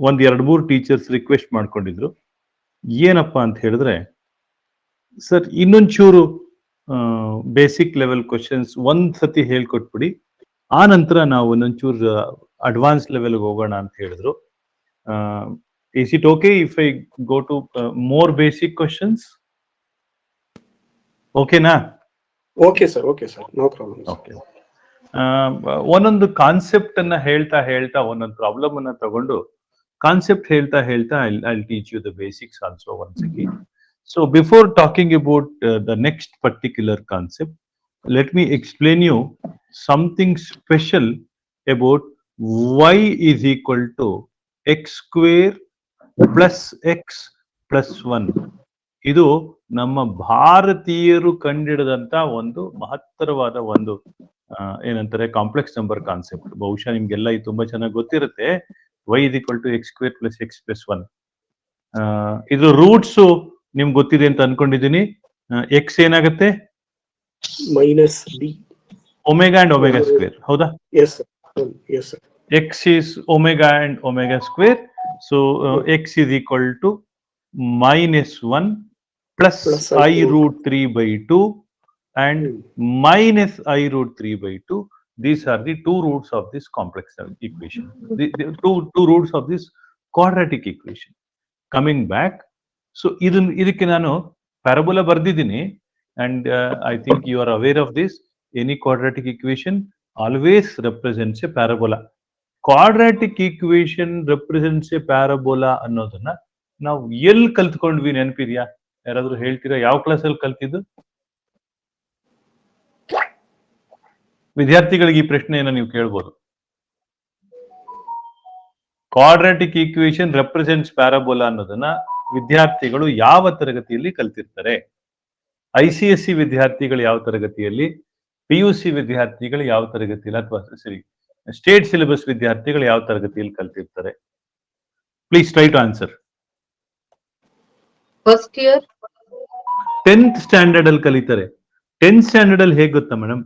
ಒಂದ್ 2-3 teachers request ಮಾಡ್ಕೊಂಡಿದ್ರು. ಏನಪ್ಪಾ ಅಂತ ಹೇಳಿದ್ರೆ, ಸರ್ ಇನ್ನೊಂಚೂರು ಬೇಸಿಕ್ ಲೆವೆಲ್ ಕ್ವಶನ್ಸ್ ಒಂದ್ ಸತಿ ಹೇಳ್ಕೊಟ್ಬಿಡಿ, ಆ ನಂತರ ನಾವು ಇನ್ನೊಂಚೂರು ಅಡ್ವಾನ್ಸ್ ಲೆವೆಲ್ಗೆ ಹೋಗೋಣ ಅಂತ ಹೇಳಿದ್ರು. Is it okay if I go to more basic questions? ಓಕೆನಾ? Okay sir, no problem. Okay. ಒಂದೊಂದು ಕಾನ್ಸೆಪ್ಟ್ ಅನ್ನ ಹೇಳ್ತಾ ಹೇಳ್ತಾ ಒಂದೊಂದು ಪ್ರಾಬ್ಲಮ್ ಅನ್ನ ತಗೊಂಡು ಕಾನ್ಸೆಪ್ಟ್ ಹೇಳ್ತಾ ಹೇಳ್ತಾ I'll teach you the basics also once again. So before talking about the next particular concept, let me explain you something special about y is equal to x square plus x plus 1. ಇದು ನಮ್ಮ ಭಾರತೀಯರು ಕಂಡಿಡಿದಂತ ಒಂದು ಮಹತ್ತರವಾದ ಒಂದು ಏನಂತಾರೆ complex number concept. ಬಹುಶಃ ನಿಮ್ಗೆಲ್ಲ ಇದು ತುಂಬಾ ಚೆನ್ನಾಗಿ ಗೊತ್ತಿರುತ್ತೆ. y is equal to x square plus x plus 1. ಇದ್ರ ರೂಟ್ಸ್ ನಿಮ್ಗೆ ಗೊತ್ತಿದೆ ಅಂತ ಅನ್ಕೊಂಡಿದ್ದೀನಿ. x ಏನಾಗುತ್ತೆ? Minus b omega and omega square, ಹೌದಾ? Yes sir. x is omega and omega square. So x is equal to minus 1 plus I root 3 by 2 and minus I root 3 by 2. These are the two roots of this complex equation. The two roots of this quadratic equation. Coming back, so ಇದಕ್ಕೆ ನಾನು parabola ಬರ್ದಿದ್ದೀನಿ, and I think you are aware of this. Any quadratic equation always represents a parabola. Quadratic equation represents a parabola ಅನ್ನೋದನ್ನ ನಾವು ಎಲ್ಲಿ ಕಲ್ತ್ಕೊಂಡ್ವಿ ನೆನಪಿದ್ಯಾ? ಯಾರಾದ್ರೂ ಹೇಳ್ತೀರಾ? ಯಾವ ಕ್ಲಾಸಲ್ಲಿ ಕಲ್ತಿದ್ದು? ವಿದ್ಯಾರ್ಥಿಗಳಿಗೆ ಈ ಪ್ರಶ್ನೆಯನ್ನ ನೀವು ಕೇಳ್ಬೋದು. ಕ್ವಾಡ್ರಾಟಿಕ್ ಈಕ್ವೇಶನ್ ರೆಪ್ರೆಸೆಂಟ್ಸ್ ಪ್ಯಾರಾಬೋಲಾ ಅನ್ನೋದನ್ನ ವಿದ್ಯಾರ್ಥಿಗಳು ಯಾವ ತರಗತಿಯಲ್ಲಿ ಕಲ್ತಿರ್ತಾರೆ? ICSE ವಿದ್ಯಾರ್ಥಿಗಳು ಯಾವ ತರಗತಿಯಲ್ಲಿ, PUC ವಿದ್ಯಾರ್ಥಿಗಳು ಯಾವ ತರಗತಿಯಲ್ಲಿ, ಅಥವಾ ಸರಿ ಸ್ಟೇಟ್ ಸಿಲೆಬಸ್ ವಿದ್ಯಾರ್ಥಿಗಳು ಯಾವ ತರಗತಿಯಲ್ಲಿ ಕಲ್ತಿರ್ತಾರೆ? Please try to answer. First year 10th standard ಅಲ್ಲಿ ಕಲಿತಾರೆ. 10th ಸ್ಟ್ಯಾಂಡರ್ಡ್ ಅಲ್ಲಿ ಹೇಗೆ ಗೊತ್ತಾ ಮೇಡಮ್?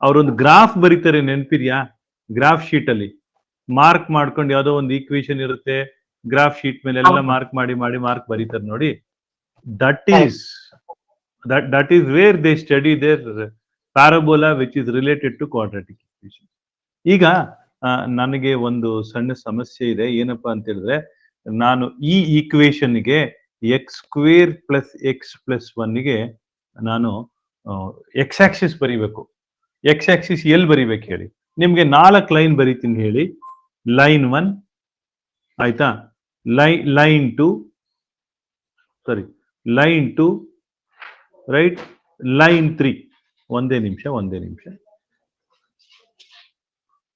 ಅವರೊಂದು ಗ್ರಾಫ್ ಬರೀತಾರೆ, ನೆನಪಿದ್ಯಾ? ಗ್ರಾಫ್ ಶೀಟ್ ಅಲ್ಲಿ ಮಾರ್ಕ್ ಮಾಡ್ಕೊಂಡು ಯಾವ್ದೋ ಒಂದು ಈಕ್ವೇಶನ್ ಇರುತ್ತೆ, ಗ್ರಾಫ್ ಶೀಟ್ ಮೇಲೆ ಎಲ್ಲ ಮಾರ್ಕ್ ಮಾಡಿ ಮಾರ್ಕ್ ಬರೀತಾರೆ ನೋಡಿ. That is where they study their parabola which is related to quadratic equation. ಈಗ ನನಗೆ ಒಂದು ಸಣ್ಣ ಸಮಸ್ಯೆ ಇದೆ. ಏನಪ್ಪಾ ಅಂತ ಹೇಳಿದ್ರೆ, ನಾನು ಈ ಈಕ್ವೇಶನ್ಗೆ x square plus x plus 1ಗೆ ನಾನು ಎಕ್ಸ್ ಆಕ್ಸಿಸ್ ಬರಿಬೇಕು. ಎಕ್ಸ್ ಆಕ್ಸಿಸ್ ಎಲ್ಲಿ ಬರಿಬೇಕು ಹೇಳಿ? ನಿಮ್ಗೆ 4 ಲೈನ್ ಬರೀತೀನಿ ಹೇಳಿ. ಲೈನ್ 1 ಆಯ್ತಾ, ಲೈನ್ 2 ಸಾರಿ ಲೈನ್ 2 ರೈಟ್, ಲೈನ್ 3 ಒಂದೇ ನಿಮಿಷ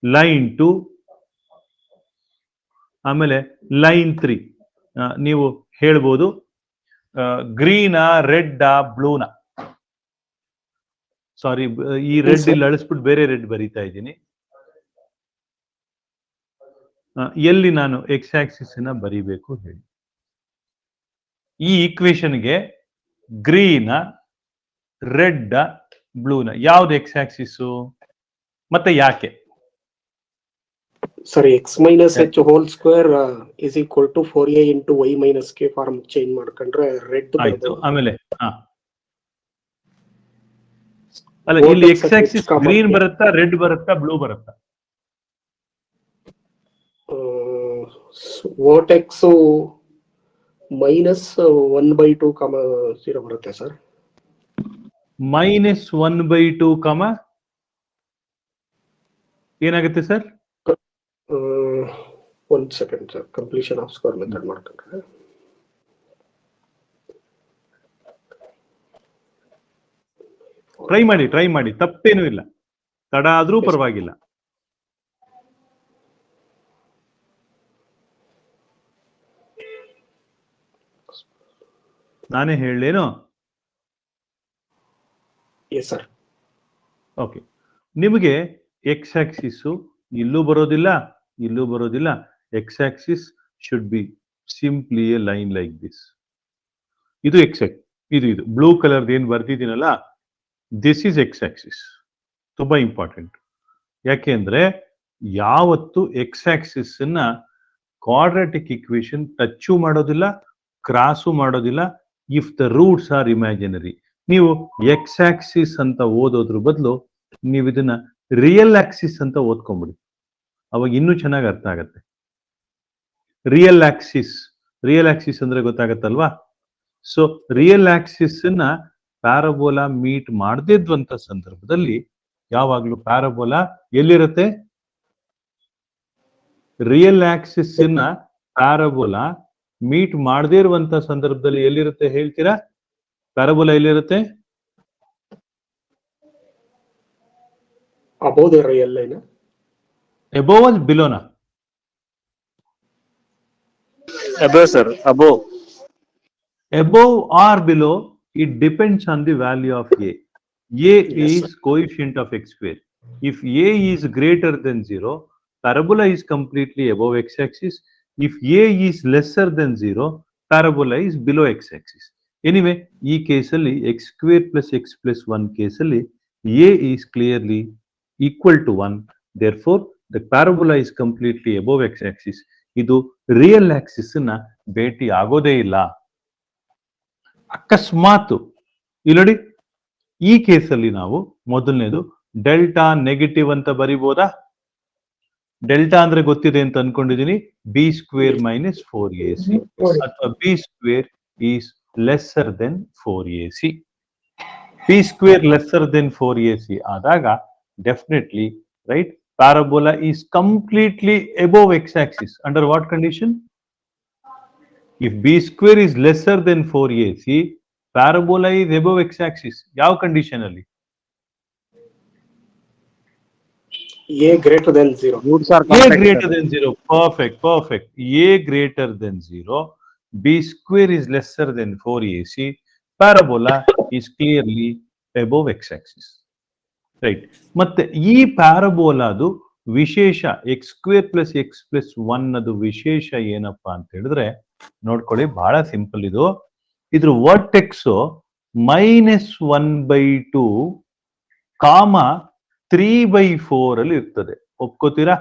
ಲೈನ್ 2 ಆಮೇಲೆ ಲೈನ್ 3. ನೀವು ಹೇಳ್ಬೋದು ಗ್ರೀನಾ ರೆಡ್ಡಾ ಬ್ಲೂನಾ? ಸಾರಿ, ಈ ರೆಡ್ ಇಲ್ಲಿ ಅಳಿಸ್ಬಿಟ್ಟು ಬೇರೆ ರೆಡ್ ಬರೀತಾ ಇದ್ದೀನಿ. ಎಲ್ಲಿ ನಾನು ಎಕ್ಸ್ ಆಕ್ಸಿಸ್ ನ ಬರಿಬೇಕು ಹೇಳಿ? ಈ ಈಕ್ವೇಶನ್ಗೆ ಗ್ರೀನ್, ರೆಡ್, ಬ್ಲೂನ ಯಾವ್ದು ಎಕ್ಸ್ ಆಕ್ಸಿಸ್ ಮತ್ತೆ ಯಾಕೆ? ಸರಿ, x minus h whole square is equal to 4a into y minus k form change ಮಾಡ್ಕೊಂಡ್ರೆ ರೆಡ್ ಆಯ್ತು. ಆಮೇಲೆ ಅಲ್ಲ, ಇಲ್ಲಿ ಎಕ್ಸ್ ಆಕ್ಸಿಸ್ ಗ್ರೀನ್ ಬರುತ್ತಾ, ರೆಡ್ ಬರುತ್ತಾ, ಬ್ಲೂ ಬರುತ್ತಾ? ವರ್ಟೆಕ್ಸ್ -1/2, 0 ಬರುತ್ತೆ ಸರ್. -1/2, ಏನಾಗುತ್ತೆ ಸರ್? ಒಂದು second sir, completion of square method ಮಾಡ್ಕೊಂಡ್ರೆ ಟ್ರೈ ಮಾಡಿ, ತಪ್ಪೇನೂ ಇಲ್ಲ. ತಡ ಆದ್ರೂ ಪರವಾಗಿಲ್ಲ. ನಾನೇ ಹೇಳೇನು? Yes sir. ಓಕೆ, ನಿಮಗೆ ಎಕ್ಸ್ ಆಕ್ಸಿಸ್ ಇಲ್ಲೂ ಬರೋದಿಲ್ಲ, ಇಲ್ಲೂ ಬರೋದಿಲ್ಲ. X axis should be simply a line like this. ಇದು ಎಕ್ಸ್ ಆಕ್ಸಿಸ್, ಇದು ಬ್ಲೂ ಕಲರ್ ಏನ್ ಬರ್ತಿದ್ದೀನಲ್ಲ, ದಿಸ್ ಈಸ್ ಎಕ್ಸ್ ಆಕ್ಸಿಸ್. ತುಂಬಾ ಇಂಪಾರ್ಟೆಂಟ್. ಯಾಕೆ ಅಂದ್ರೆ ಯಾವತ್ತು ಎಕ್ಸ್ ಆಕ್ಸಿಸ್ ಅನ್ನ ಕ್ವಾಡ್ರಾಟಿಕ್ ಇಕ್ವೇಶನ್ ಟಚ್ಚು ಮಾಡೋದಿಲ್ಲ, ಕ್ರಾಸು ಮಾಡೋದಿಲ್ಲ if the roots are imaginary. ನೀವು ಎಕ್ಸ್ ಆಕ್ಸಿಸ್ ಅಂತ ಓದೋದ್ರ ಬದಲು ನೀವು ಇದನ್ನ ರಿಯಲ್ ಆಕ್ಸಿಸ್ ಅಂತ ಓದ್ಕೊಂಬಿಡಿ, ಅವಾಗ ಇನ್ನೂ ಚೆನ್ನಾಗಿ ಅರ್ಥ ಆಗತ್ತೆ. ರಿಯಲ್ ಆಕ್ಸಿಸ್ ಅಂದ್ರೆ ಗೊತ್ತಾಗತ್ತಲ್ವಾ? ಸೊ ರಿಯಲ್ ಆಕ್ಸಿಸ್ ನ ಪ್ಯಾರಾಬೋಲಾ ಮೀಟ್ ಮಾಡದಿದ್ವಂತ ಸಂದರ್ಭದಲ್ಲಿ ಯಾವಾಗ್ಲೂ ಪ್ಯಾರಾಬೋಲಾ ಎಲ್ಲಿರುತ್ತೆ? ರಿಯಲ್ ಆಕ್ಸಿಸ್ ನ ಪ್ಯಾರಾಬೋಲಾ ಮೀಟ್ ಮಾಡದೇ ಇರುವಂತ ಸಂದರ್ಭದಲ್ಲಿ ಎಲ್ಲಿರುತ್ತೆ ಹೇಳ್ತೀರಾ? ಪ್ಯಾರಾಬೋಲಾ ಎಲ್ಲಿರುತ್ತೆ? above the real line. Above or below na? Above, sir. Above. Above or below, it depends on the value of A. A Yes, is coefficient of x square. If A is greater than 0, parabola is completely above x-axis. If A is lesser than 0, parabola is below x-axis. Anyway, ಈ ಕೇಸಲ್ಲಿ x square plus x plus 1 ಕೇಸಲ್ಲಿ A is clearly equal to 1. Therefore, the parabola is completely above x-axis. ಇದು real Axis ನ ಭೇಟಿ ಆಗೋದೇ ಇಲ್ಲ. ಅಕಸ್ಮಾತ್ ಇಲ್ಲಿ ನೋಡಿ, ಈ ಕೇಸಲ್ಲಿ ನಾವು ಮೊದಲನೇದು ಡೆಲ್ಟಾ ನೆಗೆಟಿವ್ ಅಂತ ಬರಿಬೋದಾ? ಡೆಲ್ಟಾ ಅಂದ್ರೆ ಗೊತ್ತಿದೆ ಅಂತ ಅನ್ಕೊಂಡಿದೀನಿ, ಬಿ ಸ್ಕ್ವೇರ್ ಮೈನಸ್ 4ac, ಅಥವಾ B square is lesser then 4ac. B square lesser then 4ac ಆದಾಗ definitely right parabola is completely above x-axis. Under what condition? If b square is lesser than 4ac, parabola is above x-axis. ಯಾವ condition ಅಲ್ಲಿ? A greater than 0. Roots are A complex, greater sir. than 0. Perfect. A greater than 0. B square is lesser than 4ac. Parabola is clearly above x-axis. Right. ಮತ್ತೆ ಈ ಪ್ಯಾರಾಬೋಲಾದು ವಿಶೇಷ X square plus x plus 1 ಅದು ವಿಶೇಷ ಏನಪ್ಪಾ ಅಂತ ಹೇಳಿದ್ರೆ ನೋಡ್ಕೊಳ್ಳಿ, ಬಹಳ ಸಿಂಪಲ್ ಇದು. ಇದ್ರ ವರ್ಟೆಕ್ಸ್ -1/2 ಕಾಮ 3/4 ಅಲ್ಲಿ ಇರ್ತದೆ. ಒಪ್ಕೋತೀರಾ?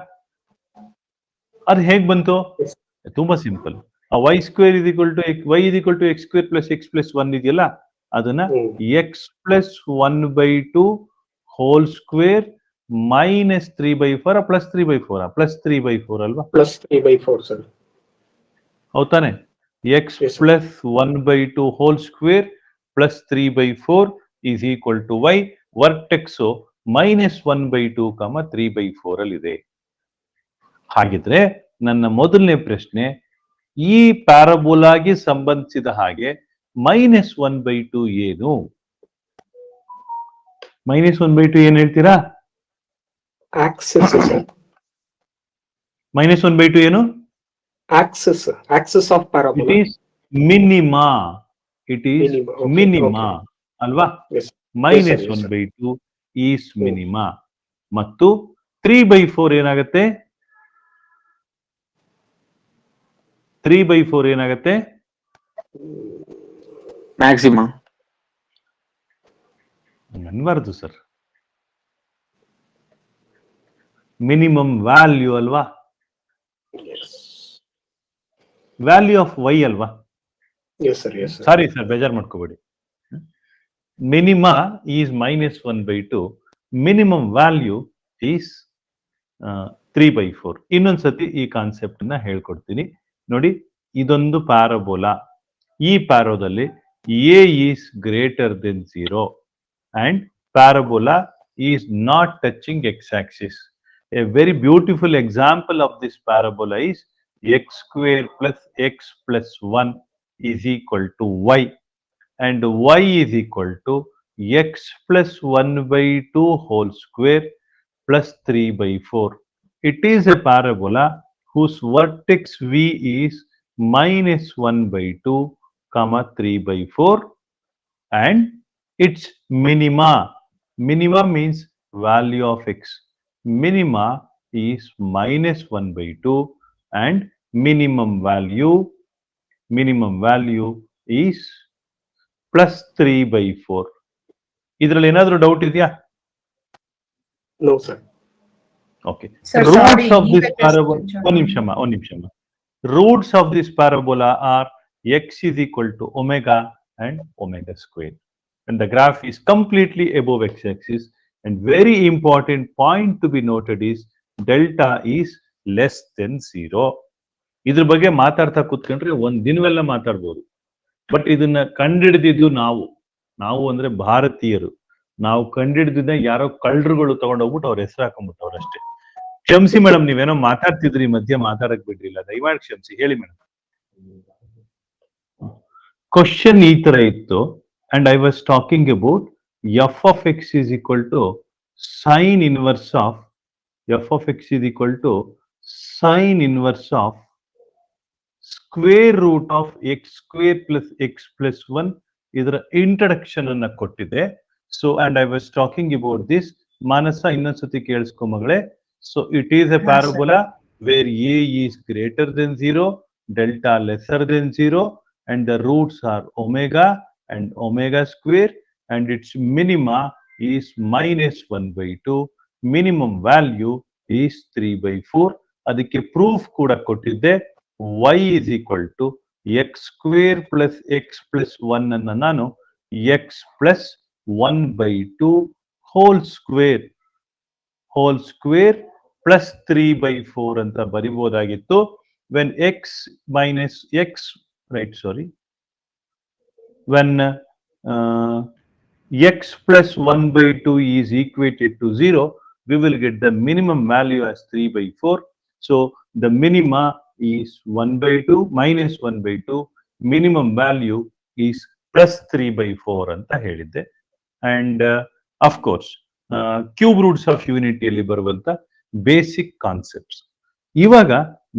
ಅದು ಹೇಗ್ ಬಂತು? ತುಂಬಾ simple. Y square is equal to y is equal to x square plus x plus 1 ಇದೆಯಲ್ಲ, ಅದನ್ನ x plus 1/2 whole square minus 3/4 plus 3/4 plus 3/4 ಅಲ್ವಾ? Plus 3/4, sir. ಹೌದಾನೆ? X Yes, sir. Plus 1/2 whole square plus 3/4 is equal to y. Vertex -1/2 3/4 ಅಲ್ಲಿ ಇದೆ. ಹಾಗಿದ್ರೆ ನನ್ನ ಮೊದಲನೇ ಪ್ರಶ್ನೆ, ಈ ಪ್ಯಾರಾಬೋಲಾಗೆ ಸಂಬಂಧಿಸಿದ ಹಾಗೆ -1/2 ಏನು? -1/2 ಏನ್ ಹೇಳ್ತೀರಾ? Axis, sir. -1/2 ಏನು? Axis of It parabola. is minima. It is Minima, okay, minima. ಅಲ್ವಾ? Yes. -1/2 is minima. ಮತ್ತು 3/4 ಏನಾಗತ್ತೆ? 3/4 ಏನಾಗತ್ತೆ? Maxima. ಅನ್ಬಾರ್ದು ಸರ್. ಮಿನಿಮಮ್ ವ್ಯಾಲ್ಯೂ ಅಲ್ವಾ? Yes. ವ್ಯಾಲ್ಯೂ ಆಫ್ ವೈ ಅಲ್ವಾ? Yes, sir. Yes, sir. Sorry sir, ಬೇಜಾರ್ ಮಾಡ್ಕೋಬೇಡಿ. Minima is -1/2. Minimum value is 3/4. ಇನ್ನೊಂದ್ಸತಿ ಈ ಕಾನ್ಸೆಪ್ಟ್ ನ ಹೇಳ್ಕೊಡ್ತೀನಿ ನೋಡಿ. ಇದೊಂದು ಪ್ಯಾರಾಬೋಲಾ. ಈ ಪ್ಯಾರೋದಲ್ಲಿ a is greater than 0 and parabola is not touching x-axis. A very beautiful example of this parabola is x square plus x plus 1 is equal to y, and y is equal to x plus 1/2 whole square plus 3/4. It is a parabola whose vertex v is -1/2, 3/4, and its minima means value of x. Minima is -1/2 and minimum value is plus 3/4. ಇದರಲ್ಲಿ ಏನಾದರೂ doubt ಇದೆಯಾ? No, sir. Okay. Sir, roots sorry, of this EPET parabola. question. ಒಂದ್ ನಿಮಿಷಮ್ಮ. Roots of this parabola are x is equal to omega and omega square. And the graph is completely above x-axis. And very important point to be noted is delta is less than 0. ಇದ್ರ ಬಗ್ಗೆ ಮಾತಾಡ್ತಾ ಕೂತ್ಕೊಂಡ್ರೆ ಒಂದ್ ದಿನವೆಲ್ಲ ಮಾತಾಡ್ಬೋದು. But ಇದನ್ನ ಕಂಡಿಡಿದಿದ್ದು ನಾವು ಅಂದ್ರೆ ಭಾರತೀಯರು. ನಾವು ಕಂಡಿಡಿದ ಯಾರೋ ಕಳ್ಳರುಗಳು ತಗೊಂಡೋಗ್ಬಿಟ್ಟು ಅವ್ರ ಹೆಸರು ಹಾಕೊಂಡ್ಬಿಟ್ಟವ್ರು ಅಷ್ಟೇ. ಕ್ಷಮಿಸಿ ಮೇಡಮ್, ನೀವೇನೋ ಮಾತಾಡ್ತಿದ್ರಿ, ಮಧ್ಯೆ ಮಾತಾಡಕ್ ಬಿಡ್ರಿಲ್ಲ, ದಯಮಾಡಿ ಕ್ಷಮಿಸಿ. ಹೇಳಿ ಮೇಡಮ್. ಕ್ವಶನ್ ಈ ತರ ಇತ್ತು, and I was talking about f of x is equal to sine inverse of square root of x square plus x plus 1 ಇದರ ಇಂಟ್ರಡಕ್ಷನ್ ಅನ್ನ ಕೊಟ್ಟಿದೆ. So and I was talking about this. Manasa, ಇನ್ನೊಂದ್ಸತಿ ಕೇಳಿಸ್ಕೊ ಮಗಳೇ. So it is a parabola where a is greater than 0, delta lesser than 0, and the roots are omega and omega square, and its minima is minus 1/2. Minimum value is 3/4. ಅದಕ್ಕೆ proof ಕೂಡ ಕೊಟ್ಟಿದ್ದೆ. y is equal to x square plus x plus 1 ಅನ್ನ ನಾನು x plus 1/2 whole square plus 3/4 ಅಂತ ಬರಿಬಹುದಾಗಿತ್ತು. when x minus x, right, sorry, when x plus 1/2 is equated to 0, we will get the minimum value as 3/4. So the minima is 1/2 minus 1/2. minimum value is plus 3/4 ಅಂತ ಹೇಳಿದ್ದೆ. and of course cube roots of ಯೂನಿಟಿಯಲ್ಲಿ ಬರುವಂತ basic concepts. ಇವಾಗ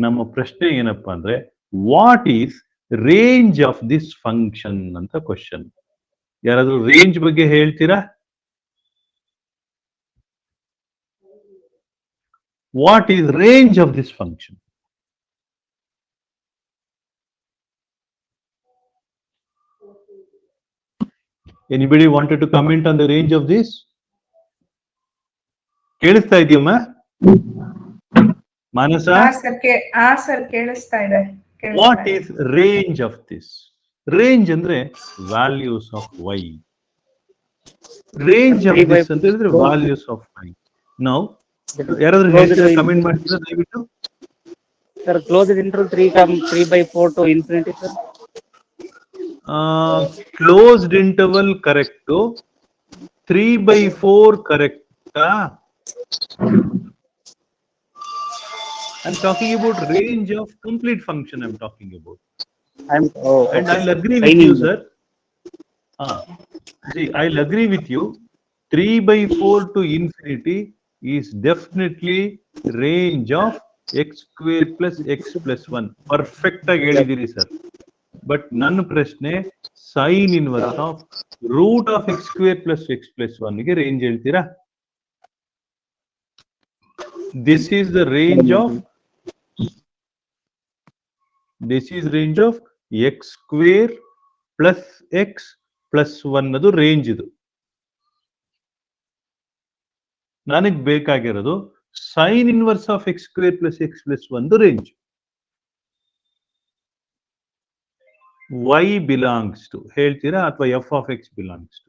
ನಮ್ಮ ಪ್ರಶ್ನೆ ಏನಪ್ಪಾ ಅಂದ್ರೆ, what is range of this function ಅಂತ ಕ್ವಶನ್. ಯಾರಾದ್ರೂ ರೇಂಜ್ ಬಗ್ಗೆ ಹೇಳ್ತೀರಾ? What is range of this function? Anybody wanted to comment on the range of this? ಕೇಳಿಸ್ತಾ ಇದೆಯಮ್ಮ ಮಾನಸ? ಸರ್ ಕೇಳಿಸ್ತಾ ಇದೆ. What is range of this? Range ಅಂದ್ರೆ values of y. Range of this ಅಂತ ಹೇಳಿದ್ರೆ ವ್ಯಾಲ್ಯೂಸ್ ಆಫ್ ವೈ. ನಾವು ಯಾರಾದ್ರೂ ಹೇಳ್ತೀರಾ? Comment ಮಾಡ್ತೀರಾ ದಯವಿಟ್ಟು? Sir close interval 3/4 to infinity sir. Closed interval correct, 3/4 ಕರೆಕ್ಟಾ? I'm talking about range of complete function. I'm talking about. And I'll agree with you, sir. See, I'll agree with you. 3/4 to infinity is definitely range of x square plus x plus 1. Perfect ಆಗಿ ಹೇಳಿದಿರಿ sir. But ನನ್ನ ಪ್ರಶ್ನೆ, sine inverse of root of x square plus x plus 1 ಗೆ range ಹೇಳ್ತೀರಾ? This is the range of x square plus x plus 1 ಅದು range. ಇದು ನನಗೆ ಬೇಕಾಗಿರೋದು sign inverse of x square plus x plus 1 range. y belongs to ಹೇಳ್ತೀರಾ ಅಥವಾ f of x belongs to?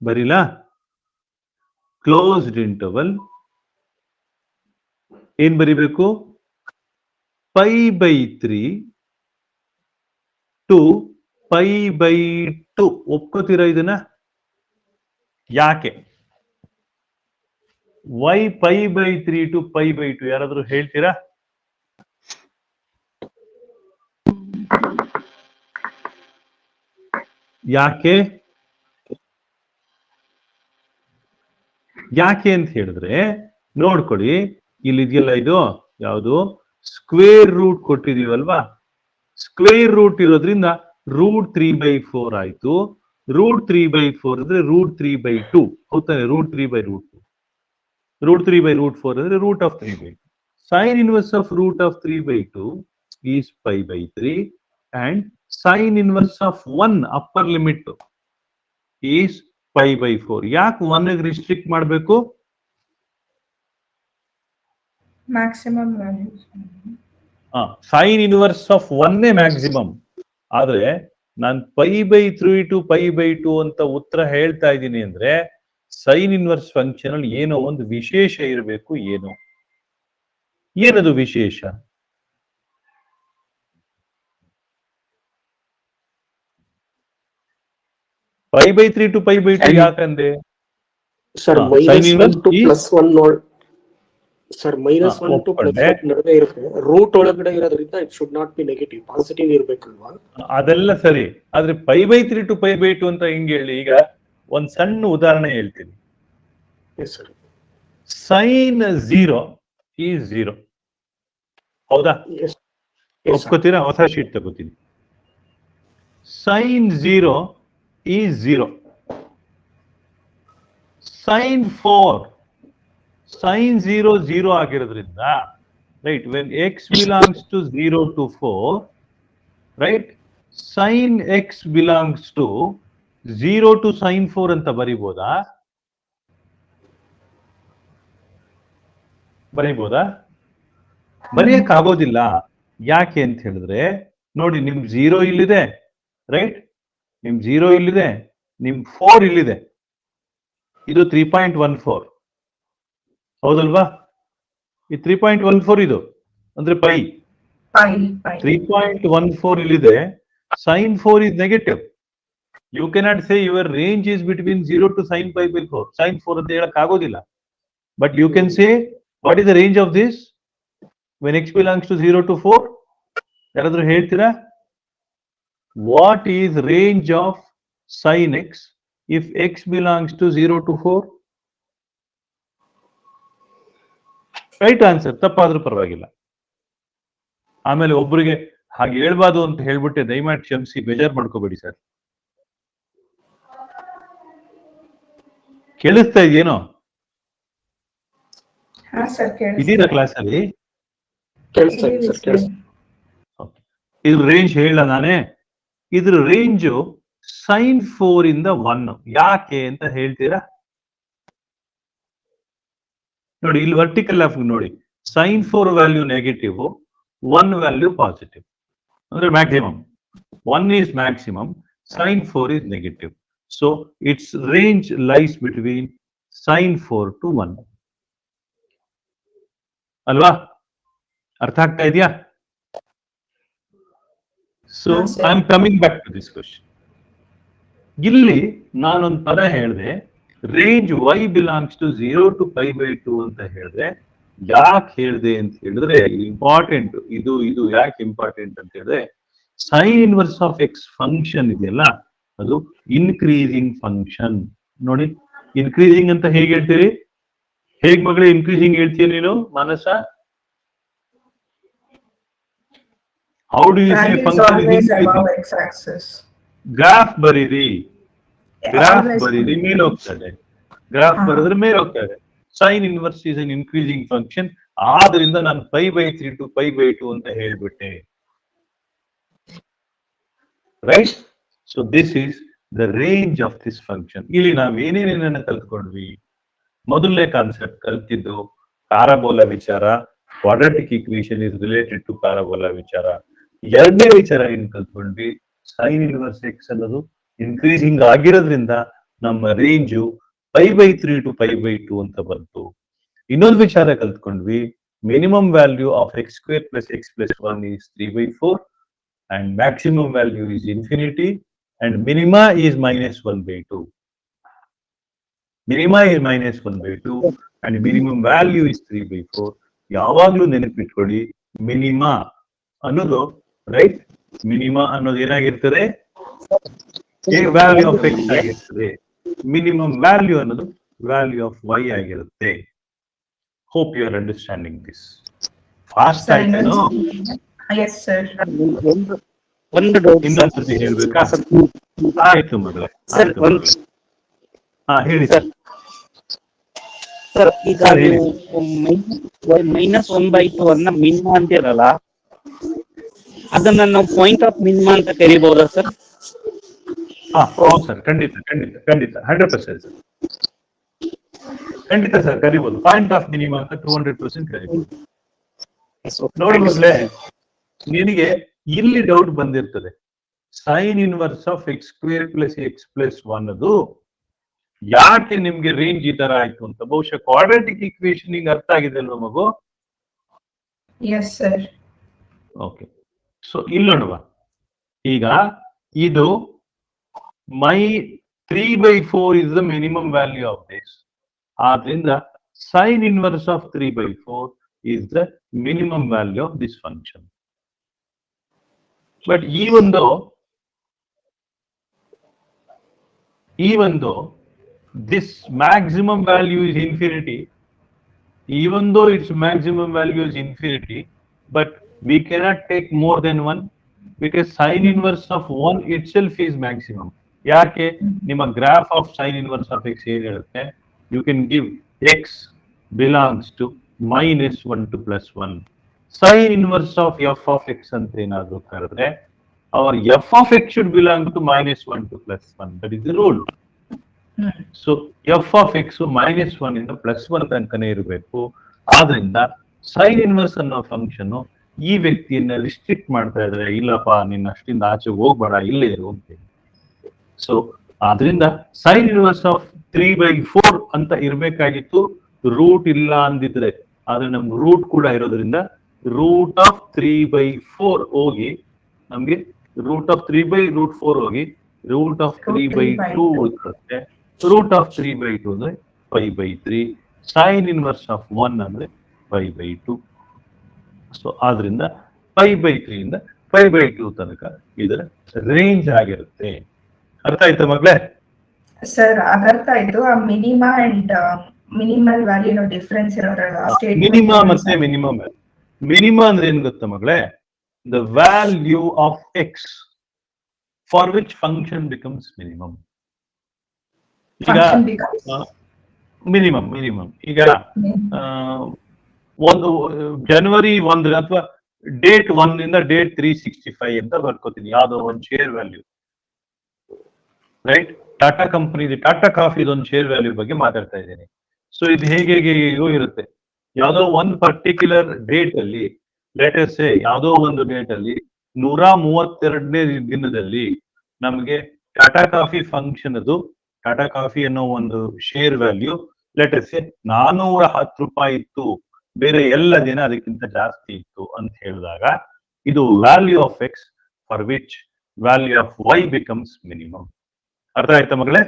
ಬರಿಲಾ? Closed interval ಏನ್ ಬರಿಬೇಕು? π/3 to π/2. ಒಪ್ಕೋತೀರಾ ಇದನ್ನ? ಯಾಕೆ y π/3 to π/2 ಯಾರಾದ್ರೂ ಹೇಳ್ತೀರಾ? ಯಾಕೆ ಅಂತ ಹೇಳಿದ್ರೆ ನೋಡ್ಕೊಡಿ, ಇಲ್ಲಿ ಇದೆಯಲ್ಲ, ಇದು ಯಾವುದು? ಸ್ಕ್ವೇರ್ ರೂಟ್ ಕೊಟ್ಟಿದೀವಲ್ವಾ? ಸ್ಕ್ವೇರ್ ರೂಟ್ ಇರೋದ್ರಿಂದ ರೂಟ್ 3/4 ಆಯ್ತು. ರೂಟ್ 3/4 ಅಂದ್ರೆ ರೂಟ್ 3/2 ಹೌದಾನೆ? ರೂಟ್ 3/2. ರೂಟ್ 3/4 ಅಂದ್ರೆ root of 3/2. Sine inverse of root of 3/2 is π/3 and sine inverse of 1 upper limit is π/4. ಯಾಕೆ 1 ಗೆ ರಿಸ್ಟ್ರಿಕ್ಟ್ ಮಾಡಬೇಕು? Maximum value. Sine inverse of ಒನ್ನೇ ಮ್ಯಾಕ್ಸಿಮಮ್. ಆದ್ರೆ ನಾನು π/3 ಅಂತ ಉತ್ತರ ಹೇಳ್ತಾ ಇದ್ದೀನಿ ಅಂದ್ರೆ ಸೈನ್ ಇನ್ವರ್ಸ್ ಫಂಕ್ಷನ್ ಅಲ್ಲಿ ಏನೋ ಒಂದು ವಿಶೇಷ ಇರಬೇಕು. ಏನದು ವಿಶೇಷ? π/3 to π/2 ಯಾಕಂದ್ರೆ sir sin -1 inverse to is- +1 ನೋಡ್ ಸರ್ -1 to ಒಪ್ಕೊಂಡೆ. +1 ನಡುವೆ ಇರುತ್ತೆ. ರೂಟ್ ಒಳಗಡೆ ಇರೋದ್ರಿಂದ it should not be negative, positive ಇರ್ಬೇಕಲ್ವಾ? ಅದೆಲ್ಲ ಸರಿ. ಆದ್ರೆ π/3 to π/2 ಅಂತ ಹಿಂಗೆ ಹೇಳಿ. ಈಗ ಒಂದ್ ಸಣ್ಣ ಉದಾಹರಣೆ ಹೇಳ್ತೀನಿ. Yes sir. sin 0 is 0. ಹೌದಾ? ಎಸ್ ಒಪ್ಕೋತೀರಾ? ಹೊಸ ಶೀಟ್ ತಗೋತೀನಿ. sin 0 is 0. sin 4 sin 0 0 ಆಗಿರೋದ್ರಿಂದ right, when x belongs to 0 to 4, right, sin x belongs to 0 to sin 4 ಅಂತ ಬರಿಬೋದಾ? ಬರೆಯಕ್ ಆಗೋದಿಲ್ಲ. ಯಾಕೆ ಅಂತ ಹೇಳಿದ್ರೆ ನೋಡಿ, ನಿಮ್ 0 ಇಲ್ಲಿದೆ, ರೈಟ್, ನಿಮ್ 0 ಇಲ್ಲಿದೆ, ನಿಮ್ 4 ಇಲ್ಲಿದೆ. ಇದು 3.14 ಹೌದಲ್ವಾ? ಈ 3.14 ಇದು ಅಂದ್ರೆ ಪೈ. 3.14 ಇಲ್ಲಿದೆ. sin 4 is negative. You cannot say your range is between 0 to sin π/4. sin 4 ಅಂತ ಹೇಳಕ್ ಆಗೋದಿಲ್ಲ. But you can say what is the range of this when x belongs to 0 to 4? ಯಾರಾದ್ರೂ ಹೇಳ್ತೀರಾ? What is range of sin x if x belongs to 0 to 4? Right answer. ತಪ್ಪಾದ್ರೂ ಪರವಾಗಿಲ್ಲ. ಆಮೇಲೆ ಒಬ್ಬರಿಗೆ ಹಾಗೆ ಹೇಳ್ಬಾರ್ದು ಅಂತ ಹೇಳ್ಬಿಟ್ಟೆ ದಯಮಾಡಿ ಕ್ಷಮಿಸಿ, ಬೇಜಾರು ಮಾಡ್ಕೋಬೇಡಿ ಸರ್. ಕೇಳಿಸ್ತಾ ಇದೆಯೇನೋ? ಹಾ ಸರ್ ಇದೀರಾ ಕ್ಲಾಸ್ ಅಲ್ಲಿ? ಕೇಳಿಸ್ತಾ ಇದೆ ಸರ್, ಕೇಳಿಸ್ತಾ. ಇದ್ರ ರೇಂಜ್ ಹೇಳ ನಾನೇ. ಇದ್ರ ರೇಂಜು sin 4 ಇಂದ 1. ಯಾಕೆ ಅಂತ ಹೇಳ್ತೀರಾ? ನೋಡಿ, ಇಲ್ಲಿ ವರ್ಟಿಕಲ್ ಆಫ್ ನೋಡಿ, sin 4 value negative, 1 value positive, ಅಂದ್ರೆ maximum. 1 is maximum, sin 4 is negative. So its range lies between sin 4 to 1. ಅಲ್ವಾ? ಅರ್ಥ ಆಗ್ತಾ ಇದೆಯಾ? So I am coming back to this question. ಇಲ್ಲಿ ನಾನೊಂದು ಪದ ಹೇಳಿದೆ, range y belongs to 0 to π/2 ಅಂತ ಹೇಳಿದ್ರೆ. ಯಾಕೆ ಹೇಳಿದೆ ಅಂತ ಹೇಳಿದ್ರೆ ಇಂಪಾರ್ಟೆಂಟ್ ಇದು ಯಾಕೆ ಇಂಪಾರ್ಟೆಂಟ್ ಅಂತ ಹೇಳಿದ್ರೆ, sign inverse of X function ಇದೆಯಲ್ಲ, ಅದು ಇನ್ಕ್ರೀಸಿಂಗ್ ಫಂಕ್ಷನ್. ನೋಡಿ, ಇನ್ಕ್ರೀಸಿಂಗ್ ಅಂತ ಹೇಗೆ ಹೇಳ್ತೀರಿ? ಹೇಗ್ ಮಗಳೇ ಇನ್ಕ್ರೀಸಿಂಗ್ ಹೇಳ್ತೀಯ ನೀನು Manasa? How do you say function is increasing? Graph ಬರೀರಿ, ಗ್ರಾಫ್ ಬರೀರಿ, ಮೇಲೆ ಹೋಗ್ತದೆ. ಗ್ರಾಫ್ ಬರೆದ್ರೆ ಮೇಲೆ ಹೋಗ್ತದೆ. Sine inverse is an increasing function. ಆದ್ರಿಂದ ನಾನು π/3 to π/2 ಅಂತ ಹೇಳ್ಬಿಟ್ಟೆ. Right? So this is the range of this function. ಇಲ್ಲಿ ನಾವು ಏನೇನೇನ ಕಲ್ತ್ಕೊಂಡ್ವಿ? ಮೊದಲನೇ ಕಾನ್ಸೆಪ್ಟ್ ಕಲ್ತಿದ್ದು ಪ್ಯಾರಾಬೋಲಾ ವಿಚಾರ. Quadratic equation is related to parabola ವಿಚಾರ. ಎರಡನೇ ವಿಚಾರ ಏನ್ ಕಲ್ತ್ಕೊಂಡ್ವಿ? ಸೈನ್ ಇನ್ವರ್ಸ್ ಎಕ್ಸ್ ಅನ್ನೋದು ಇನ್ಕ್ರೀಸಿಂಗ್ ಆಗಿರೋದ್ರಿಂದ ನಮ್ಮ ರೇಂಜು π/3 to π/2 ಅಂತ ಬಂತು. ಇನ್ನೊಂದು ವಿಚಾರ ಕಲ್ತ್ಕೊಂಡ್ವಿ, minimum value of x² + x + 1 is 3/4 and maximum value is infinity and minima is -1/2. Minima is -1/2 and minimum value is 3/4. ಯಾವಾಗ್ಲೂ ನೆನಪಿಟ್ಕೊಳ್ಳಿ, ಮಿನಿಮಾ ಅನ್ನೋದು, ರೈಟ್, ಮಿನಿಮಾ ಅನ್ನೋದು ಏನಾಗಿರ್ತದೆ? ವ್ಯಾಲ್ಯೂ ಆಫ್ ಎಕ್ಸ್ ಆಗಿರ್ತದೆ. ಮಿನಿಮಮ್ ವ್ಯಾಲ್ಯೂ ಅನ್ನೋದು ವ್ಯಾಲ್ಯೂ ಆಫ್ ವೈ ಆಗಿರುತ್ತೆ. Hope you are understanding this. Fast ಆಯ್ತೇನೋ? Yes sir. ಒಂದು ಡೌಟ್ ಇನ್ನೊಂದ್ಸತಿ ಹೇಳ್ಬೇಕಾ? ಆಯ್ತು ಮಗಳೇ, ಸರ್. ಹಾ ಹೇಳಿ ಸರ್. ಸರ್, ಈಗ -1/2 ಅನ್ನ ಮಿನಿಮಾ ಅಂತಿರಲ್ಲ, ಅದನ್ನ ನಾವು ಪಾಯಿಂಟ್ ಆಫ್ ಮಿನಿಮಾ ಅಂತ ಕರಿಬಹುದಾ ಸರ್? ಹೌದು ಸರ್, ಖಂಡಿತ 100% ಸರ್. ಖಂಡಿತ ಸರ್ ಕರಿಬಹುದು. ಪಾಯಿಂಟ್ ಆಫ್ ಮಿನಿಮಾ ಅಂತ 200% ಕರಿಬಹುದು. ನೋಡಿ ಮಗ್ಲೇ, ನಿನಗೆ ಇಲ್ಲಿ ಡೌಟ್ ಬಂದಿರ್ತದೆ. Sign inverse of x square plus x plus one ಅದು ಯಾಕೆ ನಿಮ್ಗೆ ರೇಂಜ್ ಈ ತರ ಆಯ್ತು ಅಂತ. ಬಹುಶಃ ಕ್ವಾಡ್ರಾಟಿಕ್ ಈಕ್ವೇಶನ್ ಈಗ ಅರ್ಥ ಆಗಿದೆ ಅಲ್ವಾ ಮಗು? Yes, sir. ಓಕೆ, ಸೊ ಇಲ್ಲಿ ನೋಡುವ. ಈಗ ಇದು my 3/4 is the minimum value of this. ಆದ್ರಿಂದ sine inverse of 3/4 is the minimum value of this function. But even though this maximum value is infinity, even though its maximum value is infinity, but we cannot take more than 1 because sine inverse of 1 itself is maximum. ಯಾಕೆ? ನಿಮ್ಮ graph of sine inverse of x ಏನ್ ಹೇಳುತ್ತೆ? You can give x belongs to -1 to +1. Sine inverse of f of x ಅಂತ ಏನಾದ್ರು ಕರೆದ್ರೆ our f of x should belong to -1 to +1. That is the rule. So f of x -1 ಇಂದ +1 ತನಕನೇ ಇರಬೇಕು. ಆದ್ರಿಂದ sine inverse ಅನ್ನೋ function ಈ ವ್ಯಕ್ತಿಯನ್ನ restrict ಮಾಡ್ತಾ ಇದ್ರೆ, ಇಲ್ಲಪ್ಪ ನಿನ್ನ ಅಷ್ಟಿಂದ ಆಚೆ ಹೋಗ್ಬೇಡ, ಇಲ್ಲೇ ಇರು ಅಂತ. ಸೊ ಆದ್ರಿಂದ ಸೈನ್ ಇನ್ವರ್ಸ್ ಆಫ್ 3/4 ಅಂತ ಇರ್ಬೇಕಾಗಿತ್ತು. ರೂಟ್ ಇಲ್ಲ ಅಂದಿದ್ರೆ, ಆದ್ರೆ ನಮ್ಗೆ ರೂಟ್ ಕೂಡ ಇರೋದ್ರಿಂದ ರೂಟ್ ಆಫ್ 3/4 ಹೋಗಿ ನಮ್ಗೆ ರೂಟ್ ಆಫ್ 3/4 ಹೋಗಿ ರೂಟ್ ಆಫ್ 3/2 ಉಳಿಸುತ್ತೆ. ರೂಟ್ ಆಫ್ 3/2 ಅಂದ್ರೆ 5/3. ಸೈನ್ ಇನ್ವರ್ಸ್ ಆಫ್ 1 ಅಂದ್ರೆ 5/2. ಸೊ ಆದ್ರಿಂದ 5/3 ಇಂದ 5/2 ತನಕ ಇದರ ರೇಂಜ್ ಆಗಿರುತ್ತೆ. ಅರ್ಥ ಆಯ್ತಾ ಮಗ್ಲೇ? ಸರ್ ಅದರ್ಥ ಆಯ್ತು. ಆ minima and minimal value difference ಇರೋದ್ರಲ್ಲ, ಮಿನಿಮಾ ಮತ್ತೆ ಮಿನಿಮಮ್. ಮಿನಿಮಾ ಅಂದ್ರೆ ಏನ್ ಗೊತ್ತಾ ಮಗಳೇ? The value of x for which function becomes minimum. ಈಗ ಮಿನಿಮಮ್ ಈಗ ಒಂದು ಜನವರಿ 1 ಅಥವಾ ಡೇಟ್ 1 ಇಂದ ಡೇಟ್ 365 ಅಂತ ಬರ್ಕೋತೀನಿ, ಯಾವ್ದೋ ಒಂದು share value, right? Tata company, Tata coffee ಒಂದು ಶೇರ್ ವ್ಯಾಲ್ಯೂ ಬಗ್ಗೆ ಮಾತಾಡ್ತಾ ಇದ್ದೀನಿ. ಸೊ ಇದು ಹೇಗೋ ಇರುತ್ತೆ. ಯಾವ್ದೋ ಒಂದು ಪರ್ಟಿಕ್ಯುಲರ್ ಡೇಟ್ ಅಲ್ಲಿ, ಲೇಟೆಸ್ಟ್ ಯಾವ್ದೋ ಒಂದು ಡೇಟ್ ಅಲ್ಲಿ 132ನೇ ದಿನದಲ್ಲಿ ನಮ್ಗೆ ಟಾಟಾ ಕಾಫಿ ಫಂಕ್ಷನ್ ಅದು, ಟಾಟಾ ಕಾಫಿ ಅನ್ನೋ ಒಂದು ಶೇರ್ ವ್ಯಾಲ್ಯೂ ಲೇಟೆಸ್ಟ್ 410 ರೂಪಾಯಿ ಇತ್ತು, ಬೇರೆ ಎಲ್ಲ ದಿನ ಅದಕ್ಕಿಂತ ಜಾಸ್ತಿ ಇತ್ತು ಅಂತ ಹೇಳಿದಾಗ ಇದು value of x for which value of y becomes minimum. ಅರ್ಥ ಆಯ್ತಾ ಮಗಳೇ?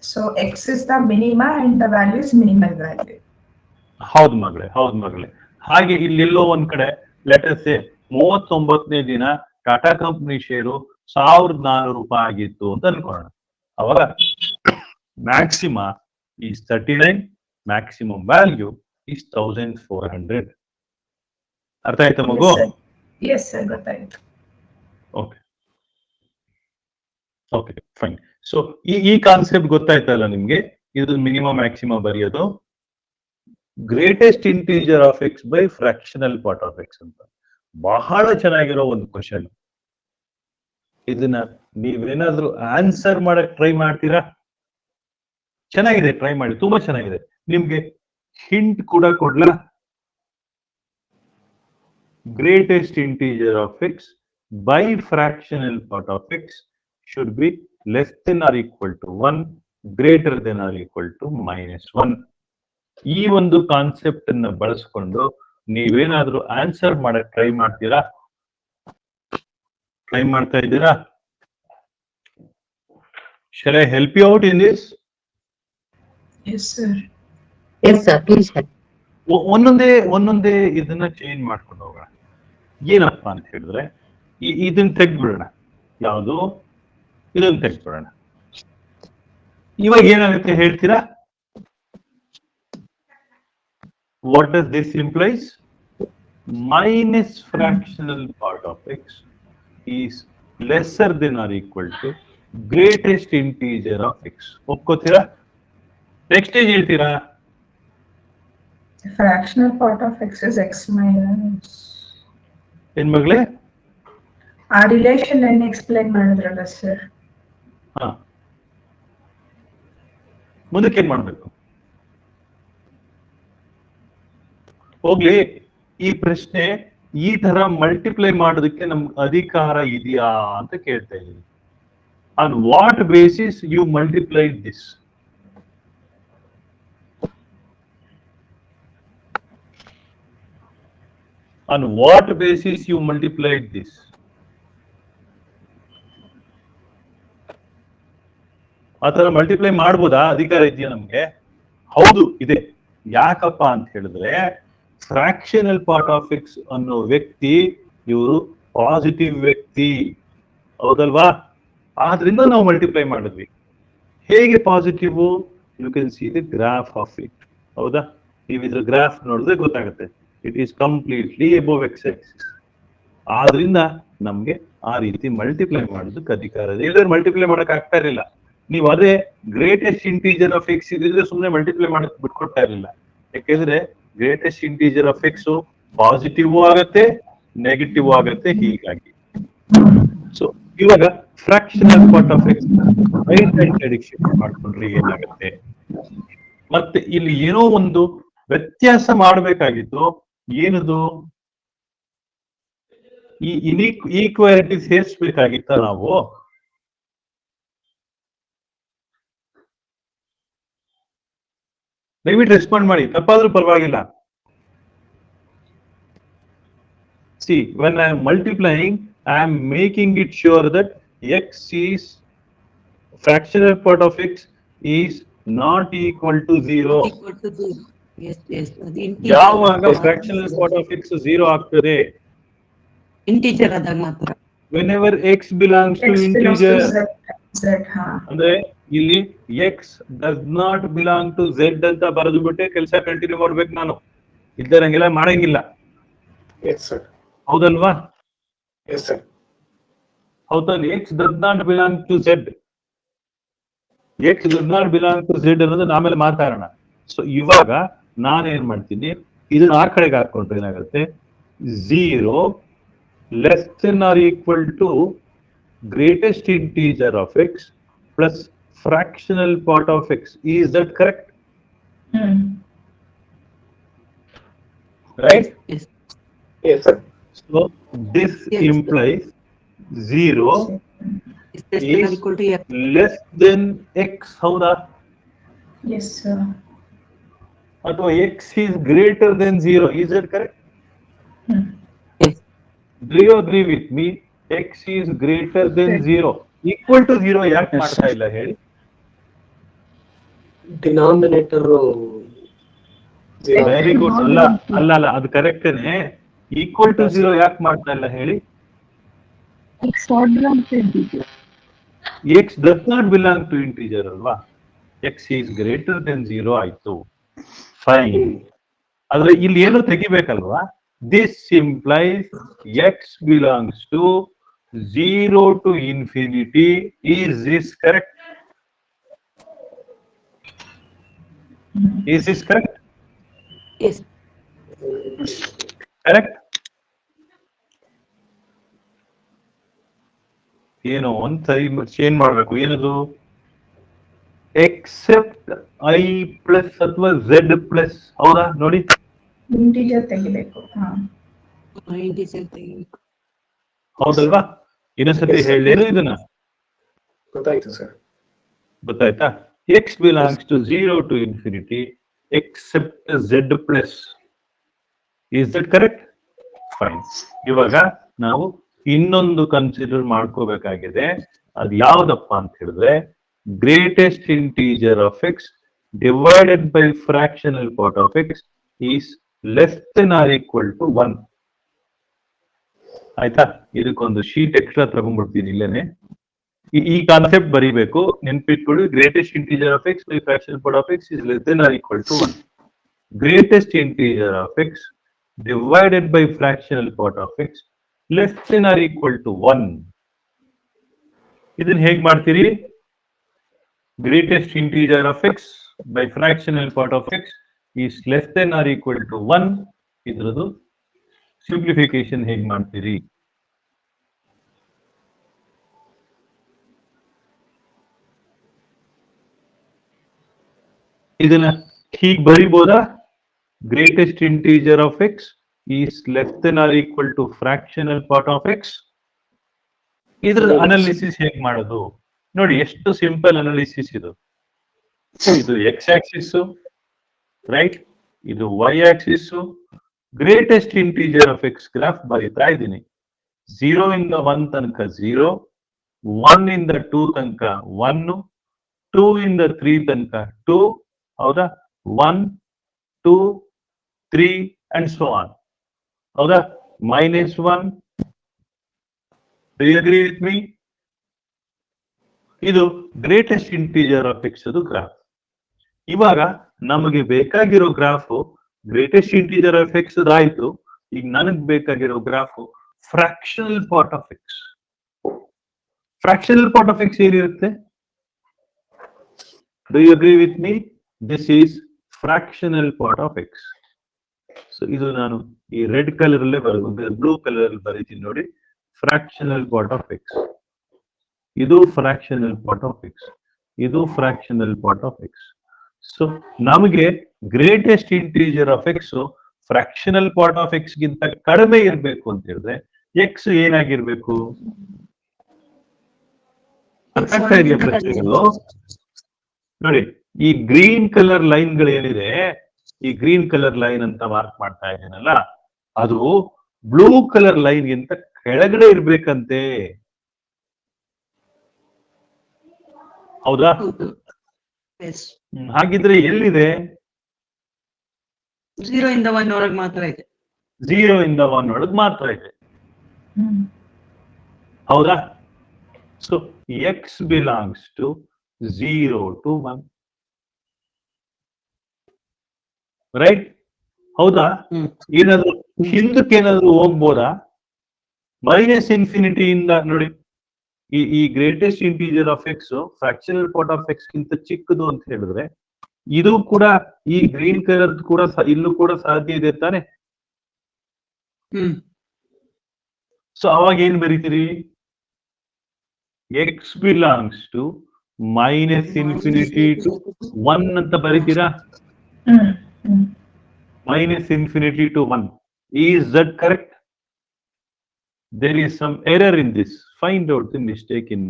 So x is the minima and the value is minimal value. ಹೌದು ಮಗಳೇ. ಹಾಗೆ ಇಲ್ಲೆಲ್ಲೋ ಒಂದ್ ಕಡೆ ಲೆಟರ್ಸ್ 39ನೇ ದಿನ ಟಾಟಾ ಕಂಪನಿ ಶೇರು 1400 ರೂಪಾಯಿ ಆಗಿತ್ತು ಅಂತ ಅನ್ಕೊಳ್ಳೋಣ. ಅವಾಗ ಮ್ಯಾಕ್ಸಿಮ ಈಸ್ 39, ಮ್ಯಾಕ್ಸಿಮಮ್ ವ್ಯಾಲ್ಯೂ ಈಸ್ 1400. ಅರ್ಥ ಆಯ್ತಾ ಮಗು? ಎಸ್ ಸರ್, ಗೊತ್ತಾಯ್ತು. Okay fine. ಸೊ ಈ ಕಾನ್ಸೆಪ್ಟ್ ಗೊತ್ತಾಯ್ತಲ್ಲ ನಿಮ್ಗೆ? ಇದು ಮಿನಿಮಮ್ ಮ್ಯಾಕ್ಸಿಮಮ್ ಬರೆಯೋದು greatest integer of x by fractional part of x ಅಂತ. ಬಹಳ ಚೆನ್ನಾಗಿರೋ ಒಂದು ಕ್ವಶನ್. ಇದನ್ನ ನೀವೇನಾದ್ರೂ ಆನ್ಸರ್ ಮಾಡಕ್ ಟ್ರೈ ಮಾಡ್ತೀರಾ? ಚೆನ್ನಾಗಿದೆ, ಟ್ರೈ ಮಾಡಿ, ತುಂಬಾ ಚೆನ್ನಾಗಿದೆ. ನಿಮ್ಗೆ ಹಿಂಟ್ ಕೂಡ ಕೊಡ್ಲಾ? Greatest integer of x by fractional part of x should be less than or equal to 1, greater than or equal to -1. ಈ ಒಂದು ಕಾನ್ಸೆಪ್ಟ್ ಅನ್ನ ಬಳಸ್ಕೊಂಡು ನೀವೇನಾದ್ರೂ ಆನ್ಸರ್ ಮಾಡಕ್ ಟ್ರೈ ಮಾಡ್ತೀರಾ? ಟ್ರೈ ಮಾಡ್ತಾ ಇದ್ದೀರಾ? Shall I help you out in this? Yes sir. Yes sir, please help. ಒಂದೊಂದೇ ಇದನ್ನ ಚೇಂಜ್ ಮಾಡ್ಕೊಂಡು ಹೋಗೋಣ. ಏನಪ್ಪಾ ಅಂತ ಹೇಳಿದ್ರೆ ಇದನ್ನ ತೆಗ್ದ್ಬಿಡೋಣ. ಯಾವುದು? ಇದನ್ನು ತೆಗೆದುಕೊಳ್ಳೋಣ. ಇವಾಗ ಏನಾಗುತ್ತೆ ಹೇಳ್ತೀರಾ? What does this implies? Minus fractional part of x is lesser than or equal to greatest integer of x. ಒಪ್ಕೋತೀರಾ? ನೆಕ್ಸ್ಟ್ ಏನ್ ಹೇಳ್ತೀರಾ? Fractional part of x is x minus. ಏನ್ ಮಗಳೇ? ಆ ರಿಲೇಷನ್ ಅನ್ನು ಎಕ್ಸ್ಪ್ಲೈನ್ ಮಾಡಿದ್ರಲ್ಲ ಸರ್. ಹಾ, ಮುಂದಕ್ಕೆ ಏನ್ ಮಾಡ್ಬೇಕು? ಹೋಗ್ಲಿ, ಈ ಪ್ರಶ್ನೆ ಈ ತರ ಮಲ್ಟಿಪ್ಲೈ ಮಾಡೋದಕ್ಕೆ ನಮ್ಗೆ ಅಧಿಕಾರ ಇದೆಯಾ ಅಂತ ಕೇಳ್ತಾ ಇದ್ದೀನಿ. On what basis you multiply this? On what basis you multiplied this? ಆ ತರ ಮಲ್ಟಿಪ್ಲೈ ಮಾಡ್ಬೋದಾ? ಅಧಿಕಾರ ಇದೆಯಾ ನಮ್ಗೆ? ಹೌದು ಇದೆ. ಯಾಕಪ್ಪ ಅಂತ ಹೇಳಿದ್ರೆ ಫ್ರಾಕ್ಷನಲ್ ಪಾರ್ಟ್ ಆಫ್ ಎಕ್ಸ್ ಅನ್ನೋ ವ್ಯಕ್ತಿ ಇವರು ಪಾಸಿಟಿವ್ ವ್ಯಕ್ತಿ, ಹೌದಲ್ವಾ? ಆದ್ರಿಂದ ನಾವು ಮಲ್ಟಿಪ್ಲೈ ಮಾಡಿದ್ವಿ. ಹೇಗೆ positive? You can see the graph of it. ಹೌದಾ? ನೀವು ಇದ್ರ ಗ್ರಾಫ್ ನೋಡಿದ್ರೆ ಗೊತ್ತಾಗುತ್ತೆ. It is completely above x axis. ಆದ್ರಿಂದ ನಮ್ಗೆ ಆ ರೀತಿ ಮಲ್ಟಿಪ್ಲೈ ಮಾಡೋದಕ್ಕೆ ಅಧಿಕಾರ ಇದೆ. ಇಲ್ಲದ್ರೆ ಮಲ್ಟಿಪ್ಲೈ ಮಾಡಕ್ ಆಗ್ತಾ ಇರಲಿಲ್ಲ. ನೀವು ಅದೇ ಗ್ರೇಟೆಸ್ಟ್ ಇಂಟೀಜರ್ ಆಫ್ ಎಕ್ಸ್ ಇದ್ರೆ ಸುಮ್ಮನೆ ಮಲ್ಟಿಪ್ಲೈ ಮಾಡಕ್ ಬಿಟ್ಕೊಡ್ತಾ ಇರಲಿಲ್ಲ. ಯಾಕೆಂದ್ರೆ greatest integer of X positive ಆಗತ್ತೆ, ನೆಗೆಟಿವ್ ಆಗತ್ತೆ. ಹೀಗಾಗಿ ಸೊ ಇವಾಗ fractional part of X right hand side shift ಮಾಡ್ಕೊಂಡ್ರೆ ಏನಾಗುತ್ತೆ? ಮತ್ತೆ ಇಲ್ಲಿ ಏನೋ ಒಂದು ವ್ಯತ್ಯಾಸ ಮಾಡಬೇಕಾಗಿತ್ತು. ಏನದು? ಈ ಈಕ್ವಾಲಿಟಿ ಸೇರಿಸಬೇಕಾಗಿತ್ತ ನಾವು? ದಯವಿಟ್ಟು ರೆಸ್ಪಾಂಡ್ ಮಾಡಿ, ತಪ್ಪಾದ್ರೂ ಪರವಾಗಿಲ್ಲ. See, when I am multiplying, I am making it sure that x is fractional part of x is not equal to 0. Equal to 0. Yes, yes. The integer. ಯಾವಾಗ fractional part of x 0 ಆಗ್ತದೆ? Integer ಆದಾಗ ಮಾತ್ರ. Whenever x belongs to X belongs to integer. Z, ಹಾ. ಅಂದ್ರೆ ಇಲ್ಲಿ x does not belong to z ಅಂತ ಬರೆದು ಬಿಟ್ಟೆ ಕೆಲಸ ಕಂಟಿನ್ಯೂ ಮಾಡ್ಬೇಕು ನಾನು. ಇದ್ದರಂಗೆಲ್ಲ ಮಾಡಂಗಿಲ್ಲ. Yes, sir. ಹೌದಲ್ವಾ? Yes, sir. ಹೌದಾ? x does not belong to z. x does not belong to z ಅನ್ನೋದು ಆಮೇಲೆ ಮಾತಾಡೋಣ. ಸೊ ಇವಾಗ ನಾನೇನ್ ಮಾಡ್ತೀನಿ, ಇದನ್ನ ಆ ಕಡೆಗೆ ಹಾಕೊಂಡ್ರೆ ಏನಾಗುತ್ತೆ? 0 less than or equal to greatest integer of x plus fractional part of x. Is that correct? Right? Yes. Yes, sir. So this Yes. implies 0 Is less than or is equal to x. less than x. ಹೌದಾ? Yes, sir. ಅಥವಾ x is greater than 0. Is that correct? Yes. Do you agree with me? X is greater than 0. Equal to 0 ಯಾಕೆ ಮಾಡ್ತಾ ಇಲ್ಲ ಹೇಳಿ? Denominator very good. ಅಲ್ಲ ಅಲ್ಲ ಅಲ್ಲ, ಅದು ಕರೆಕ್ಟೇನೆ. ಈಕ್ವಲ್ ಟು 0 ಯಾಕೆ ಮಾಡ್ತಾ ಇಲ್ಲ ಹೇಳಿ? x does not belong to integer ಅಲ್ವಾ? x is greater than 0 ಆಯ್ತು. ಫೈನ್. ಆದ್ರೆ ಇಲ್ಲಿ ಏನು ತೆಗಿಬೇಕಲ್ವಾ? This implies x belongs to 0 to infinity. Is this correct? Is this correct? Yes. Correct? ಏನೋ ಒಂದ್ ಸರಿ ಚೇಂಜ್ ಮಾಡ್ಬೇಕು. ಏನದು? ಎಕ್ಸೆಪ್ಟ್ ಐ ಪ್ಲಸ್ ಅಥವಾ ಝೆಡ್ ಪ್ಲಸ್. ಹೌದಾ? ನೋಡಿ, ಇಂಟಿಜರ್ ತೆಗಿಬೇಕು. ಹಾ. Integer ತೆಗಿಬೇಕು. ಹೌದಲ್ವಾ? ಇನ್ನೊಂದ್ಸತಿ ಹೇಳೇನು ಇದನ್ನ? ಗೊತ್ತಾಯ್ತು ಸರ್. ಗೊತ್ತಾಯ್ತಾ? X belongs to 0 to infinity except z plus. Is that correct? Fine. ಇವಾಗ ನಾವು ಇನ್ನೊಂದು ಕನ್ಸಿಡರ್ ಮಾಡ್ಕೋಬೇಕಾಗಿದೆ. ಅದು ಯಾವ್ದಪ್ಪ ಅಂತ ಹೇಳಿದ್ರೆ greatest integer of x divided by fractional part of x is less than or equal to 1. ಆಯ್ತಾ? ಇದಕ್ಕೊಂದು ಶೀಟ್ ಎಕ್ಸ್ಟ್ರಾ ತಗೊಂಡ್ಬಿಡ್ತೀನಿ ಇಲ್ಲೇನೆ. ಈ ಕಾನ್ಸೆಪ್ಟ್ ಬರೀಬೇಕು, ನೆನ್ಪಿಟ್ಕೊಳ್ಳಿ. Greatest integer of x by fractional part of x is less than or equal to 1. Greatest integer of x divided by fractional part of x less than or equal to 1. ಇದನ್ನ ಹೇಗೆ ಮಾಡ್ತೀರಿ? Greatest integer of x by fractional part of x is less than or equal to 1. ಇದ್ರದ್ದು simplification ಹೇಗೆ ಮಾಡ್ತೀರಿ? ಇದನ್ನ ಹೀಗೆ ಬರಿಬೋದಾ? Greatest integer of x is less than or equal to fractional part of x. ಇದ್ರ analysis ಹೇಗ್ ಮಾಡೋದು ನೋಡಿ, ಎಷ್ಟು ಸಿಂಪಲ್ ಅನಾಲಿಸಿಸ್ ಇದು. ಇದು ಎಕ್ಸ್ ಆಕ್ಸಿಸ್ ರೈಟ್, ಇದು y axis, greatest integer of x graph ಬರೀತಾ ಇದ್ದೀನಿ. 0 ಇಂದ 1 ತನಕ 0, 1 ಇಂದ 2 ತನಕ 1, 2 ಇಂದ 3 ತನಕ 2, ಹೌದಾ, 1, 2, 3 ಅಂಡ್ ಸೋ ಆನ್, ಹೌದಾ, -1. Do you agree with me? ಇದು ಗ್ರೇಟೆಸ್ಟ್ ಇಂಟೀಜರ್ ಆಫ್ ಎಕ್ಸ್ ಅದು ಗ್ರಾಫ್. ಇವಾಗ ನಮಗೆ ಬೇಕಾಗಿರೋ graph greatest integer of X ಆಯ್ತು. ಈಗ ನನಗ್ ಬೇಕಾಗಿರೋ graph fractional part of x. Fractional part of X ಏನಿರುತ್ತೆ? Do you agree with me? This is fractional part of x. So ಇದು ನಾನು ಈ ರೆಡ್ ಕಲರ್ ಅಲ್ಲೇ ಬ್ಲೂ ಕಲರ್ ಅಲ್ಲಿ ಬರೀತೀನಿ ನೋಡಿ, ಫ್ರಾಕ್ಷನಲ್ ಪಾರ್ಟ್ ಆಫ್ ಎಕ್ಸ್. ಇದು ಫ್ರಾಕ್ಷನಲ್ ಪಾರ್ಟ್ ಆಫ್ ಎಕ್ಸ್, ಇದು fractional part of x. So ನಮಗೆ greatest integer of x fractional part of x ಗಿಂತ ಕಡಿಮೆ ಇರಬೇಕು ಅಂತ ಹೇಳಿದ್ರೆ ಎಕ್ಸ್ ಏನಾಗಿರ್ಬೇಕು? ಅರ್ಥ ಆಗ್ತಾ ಇದೆಯಾ ಪ್ರಶ್ನೆಗಳು? ನೋಡಿ, ಈ ಗ್ರೀನ್ ಕಲರ್ ಲೈನ್ ಗಳು ಏನಿದೆ, ಈ ಗ್ರೀನ್ ಕಲರ್ ಲೈನ್ ಅಂತ ಮಾರ್ಕ್ ಮಾಡ್ತಾ ಇದ್ದೀನಲ್ಲ, ಅದು ಬ್ಲೂ ಕಲರ್ ಲೈನ್ ಗಿಂತ ಕೆಳಗಡೆ ಇರ್ಬೇಕಂತೆ, ಹೌದಾ? Yes. ಹಾಗಿದ್ರೆ ಎಲ್ಲಿದೆ? 0 ಇಂದ 1 ವರೆಗೆ ಮಾತ್ರ ಇದೆ. 0 ಇಂದ 1 ಒಳಗೆ ಮಾತ್ರ ಇದೆ, ಹ್ಮ್. ಹೌದಾ? So x belongs to 0 to 1, right? ಹೌದಾ? ಹ್ಮ್. ಏನಾದ್ರು ಹಿಂದಕ್ಕೆ ಏನಾದ್ರು ಹೋಗ್ಬೋದಾ? -∞ ಇಂದ ನೋಡಿ, ಈ greatest integer of x fractional part of x ಗಿಂತ ಚಿಕ್ಕದು ಅಂತ ಹೇಳಿದ್ರೆ, ಇದು ಕೂಡ ಈ ಗ್ರೀನ್ ಕಲರ್ ಕೂಡ ಇಲ್ಲೂ ಕೂಡ ಸಾಧ್ಯ ಇದೆ ತಾನೆ? ಸೊ ಅವಾಗ ಏನ್ ಬರೀತೀರಿ? ಎಕ್ಸ್ ಬಿಲಾಂಗ್ಸ್ ಟು -∞ to 1 ಅಂತ ಬರೀತೀರಾ? ಹ್ಮ್. ಹ್ಮ್. -∞ to 1. Is that correct? There is some error in this. Find out the mistake in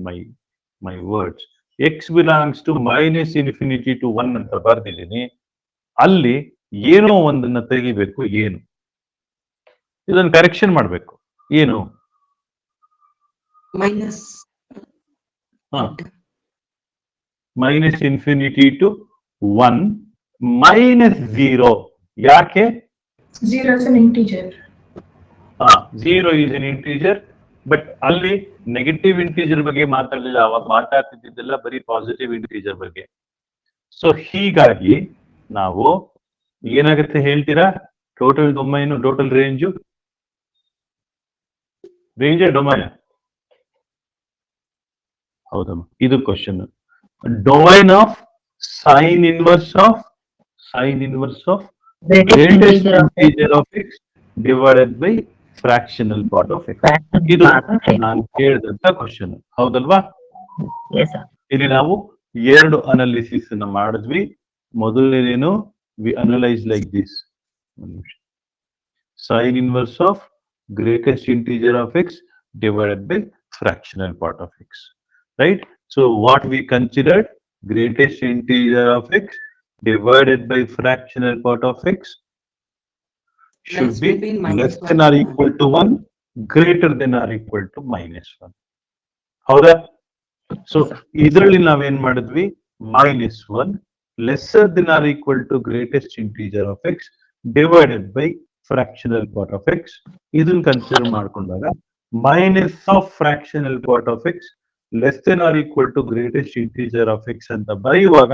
my words. X belongs to -∞ to 1 ಅಂತ ಬರ್ದಿದ್ದೀನಿ. ಅಲ್ಲಿ ಏನೋ ಒಂದನ್ನ ತೆಗಿಬೇಕು. ಏನು? ಇದನ್ನ ಕರೆಕ್ಷನ್ ಮಾಡ್ಬೇಕು. ಏನು? Minus. -∞ to 1 -0. ಯಾಕೆ? 0 is an integer. 0 is an integer, but ಅಲ್ಲಿ ನೆಗೆಟಿವ್ ಇಂಟೀಜರ್ ಬಗ್ಗೆ ಮಾತಾಡಲಿಲ್ಲ, ಅವಾಗ ಮಾತಾಡ್ತಿದ್ದೆಲ್ಲ ಬರೀ ಪಾಸಿಟಿವ್ ಇಂಟೀಜರ್ ಬಗ್ಗೆ. ಸೊ ಹೀಗಾಗಿ ನಾವು ಏನಾಗುತ್ತೆ ಹೇಳ್ತೀರಾ? Total domain, total range domain, ಹೌದಮ್ಮ? ಇದು question. Domain of sine inverse of greatest integer of x divided by fractional part of x. ಇದು ನಾನು ಕೇಳಿದಂತ ಕ್ವಶನ್, ಹೌದಲ್ವಾ? ಇಲ್ಲಿ ನಾವು 2 ಅನಾಲಿಸಿಸ್ ಅನ್ನ ಮಾಡಿದ್ವಿ. ಮೊದಲನೇನು we analyse like this, sine inverse of greatest integer of x divided by fractional part of x, right? So what we considered, greatest integer of x divided by fractional part of x should Less be between minus less one than or equal to 1, greater than or equal to -1. ಹೌದಾ? So ಇದರಲ್ಲಿ ನಾವೇನ್ ಮಾಡಿದ್ವಿ? -1 lesser than or equal to greatest integer of x divided by fractional part of x. ಇದನ್ನ consider ಮಾಡ್ಕೊಂಡಾಗ minus of fractional part of x less than or equal to greatest integer of x ಅಂತ ಬರೆಯುವಾಗ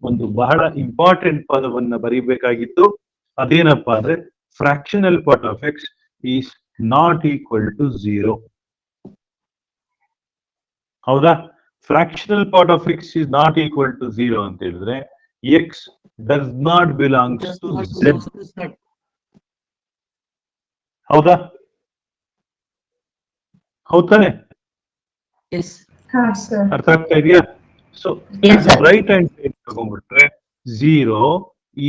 ಒಂದು ಬಹಳ important ಪದವನ್ನ ಬರೀಬೇಕಾಗಿತ್ತು. ಅದೇನಪ್ಪಾ ಅಂದ್ರೆ fractional part of x is not equal to 0. ಹೌದಾ? fractional part of x is not equal to 0 ಅಂತ ಹೇಳಿದ್ರೆ x does not belongs to z. ಹೌದಾ? ಹೌದಾನೆ? Yes. ಹಾ ಸರ್. ಅರ್ಥ ಆಗ್ತಾ ಇದೆಯಾ? ಸೊ ರೈಟ್ ಹ್ಯಾಂಡ್ ಸೈಡ್ ತಗೊಂಡ್ಬಿಟ್ರೆ 0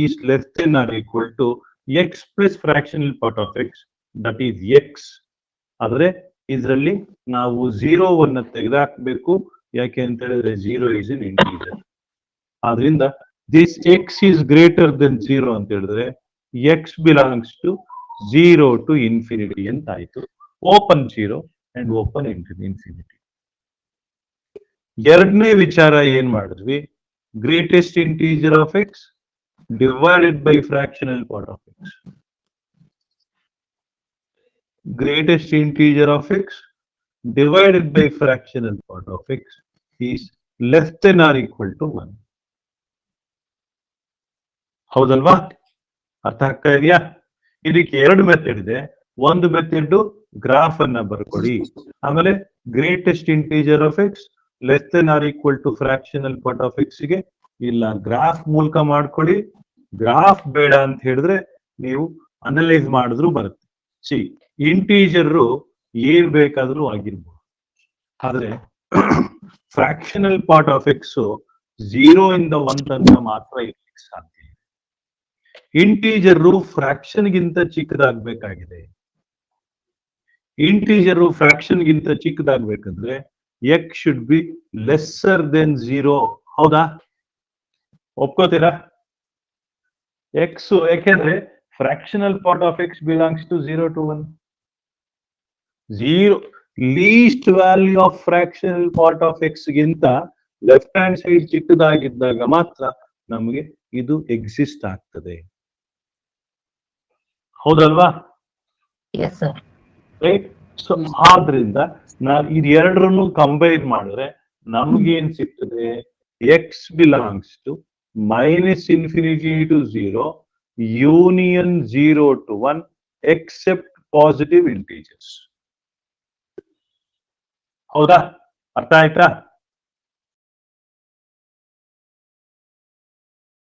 is less than or equal to x plus fractional part of x that is x. ಆದ್ರೆ ಇದರಲ್ಲಿ ನಾವು 0 ತೆಗೆದಾಕ್ಬೇಕು. ಯಾಕೆ ಅಂತ ಹೇಳಿದ್ರೆ 0 is an integer. ಆದ್ರಿಂದ this x is greater than 0 ಅಂತ ಹೇಳಿದ್ರೆ x belongs to 0 to infinity ಅಂತ ಆಯ್ತು. Open 0 and open infinity. ಎರಡನೇ ವಿಚಾರ ಏನ್ ಮಾಡಿದ್ವಿ? Greatest integer of x divided by fractional part of x. Greatest integer of x divided by fractional part of x is less than or equal to 1. ಹೌದಲ್ವಾ? ಅರ್ಥ ಆಗ್ತಾ ಇದೆಯಾ? ಇದಕ್ಕೆ ಎರಡು ಮೆಥಡ್ ಇದೆ. ಒಂದು ಮೆಥಡ್ ಗ್ರಾಫ್ ಅನ್ನ ಬರ್ಕೊಡಿ, ಆಮೇಲೆ greatest integer of x less than or equal to fractional part of x ಗೆ ಇಲ್ಲ ಗ್ರಾಫ್ ಮೂಲಕ ಮಾಡ್ಕೊಳ್ಳಿ. ಗ್ರಾಫ್ ಬೇಡ ಅಂತ ಹೇಳಿದ್ರೆ ನೀವು ಅನಲೈಸ್ ಮಾಡಿದ್ರು ಬರುತ್ತೆ. ಸಿ ಇಂಟೀಜರ್ ಏನ್ ಬೇಕಾದ್ರೂ ಆಗಿರ್ಬೋದು, ಆದ್ರೆ ಫ್ರಾಕ್ಷನಲ್ ಪಾರ್ಟ್ ಆಫ್ ಎಕ್ಸ್ 0 ಇಂದ 1 ತನಕ ಮಾತ್ರ ಇರ್ಲಿಕ್ಕೆ ಸಾಧ್ಯ. ಇಂಟೀಜರ್ ಫ್ರಾಕ್ಷನ್ ಗಿಂತ ಚಿಕ್ಕದಾಗ್ಬೇಕಾಗಿದೆ. ಇಂಟೀಜರ್ ಫ್ರಾಕ್ಷನ್ ಗಿಂತ ಚಿಕ್ಕದಾಗ್ಬೇಕಂದ್ರೆ x should be lesser than 0. ಹೌದಾ? ಒಪ್ಕೋತೀರಾ? ಎಕ್ಸ್ ಯಾಕೆಂದ್ರೆ fractional part of x belongs to 0 to 1. 0 least value of fractional part of x ಗಿಂತ ಲೆಫ್ಟ್ ಹ್ಯಾಂಡ್ ಸೈಡ್ ಚಿಕ್ಕದಾಗಿದ್ದಾಗ ಮಾತ್ರ ನಮಗೆ ಇದು ಎಕ್ಸಿಸ್ಟ್ ಆಗ್ತದೆ. ಹೌದಲ್ವಾ? Yes sir. ರೈಟ್. ಸೊ ಆದ್ರಿಂದ ನಾವು ಇದೆರಡರನ್ನು ಕಂಬೈನ್ ಮಾಡಿದ್ರೆ ನಮ್ಗೇನ್ ಸಿಗ್ತದೆ? X belongs to -infinity to 0 union 0 to 1 except positive integers. ಹೌದಾ? ಅರ್ಥ ಆಯ್ತಾ?